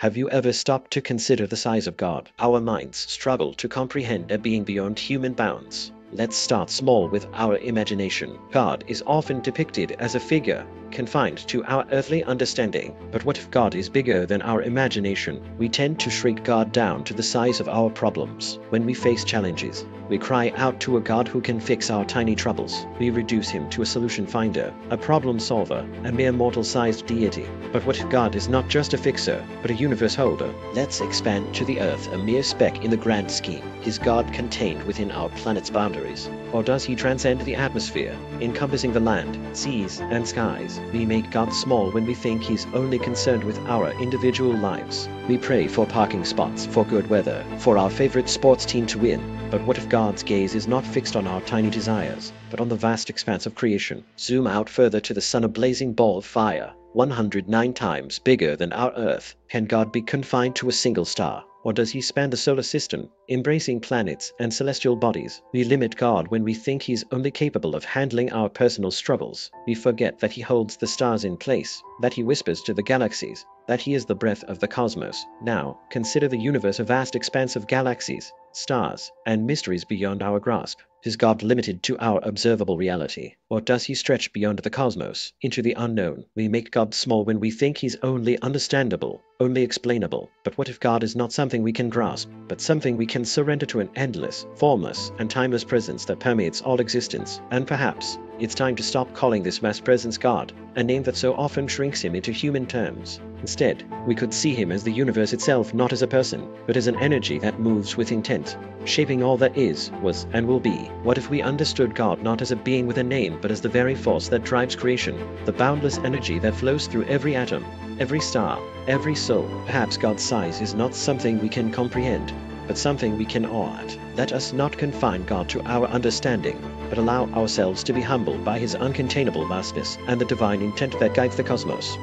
Have you ever stopped to consider the size of God? Our minds struggle to comprehend a being beyond human bounds. Let's start small with our imagination. God is often depicted as a figure confined to our earthly understanding. But what if God is bigger than our imagination? We tend to shrink God down to the size of our problems. When we face challenges, we cry out to a God who can fix our tiny troubles. We reduce him to a solution finder, a problem solver, a mere mortal-sized deity. But what if God is not just a fixer, but a universe holder? Let's expand to the Earth, a mere speck in the grand scheme. Is God contained within our planet's boundaries? Or does he transcend the atmosphere, encompassing the land, seas, and skies? We make God small when we think he's only concerned with our individual lives. We pray for parking spots, for good weather, for our favorite sports team to win. But what if God's gaze is not fixed on our tiny desires, but on the vast expanse of creation? Zoom out further to the sun, a blazing ball of fire, 109 times bigger than our Earth. Can God be confined to a single star? Or does he span the solar system, embracing planets and celestial bodies? We limit God when we think he's only capable of handling our personal struggles. We forget that he holds the stars in place, that he whispers to the galaxies, that he is the breath of the cosmos. Now, consider the universe, a vast expanse of galaxies, stars, and mysteries beyond our grasp. Is God limited to our observable reality? Or does he stretch beyond the cosmos, into the unknown? We make God small when we think he's only understandable, only explainable. But what if God is not something we can grasp, but something we can surrender to, an endless, formless, and timeless presence that permeates all existence? And perhaps it's time to stop calling this vast presence God, a name that so often shrinks him into human terms. Instead, we could see him as the universe itself, not as a person, but as an energy that moves with intent, shaping all that is, was, and will be. What if we understood God not as a being with a name, but as the very force that drives creation, the boundless energy that flows through every atom, every star, every soul? Perhaps God's size is not something we can comprehend, but something we can awe at. Let us not confine God to our understanding, but allow ourselves to be humbled by his uncontainable vastness and the divine intent that guides the cosmos.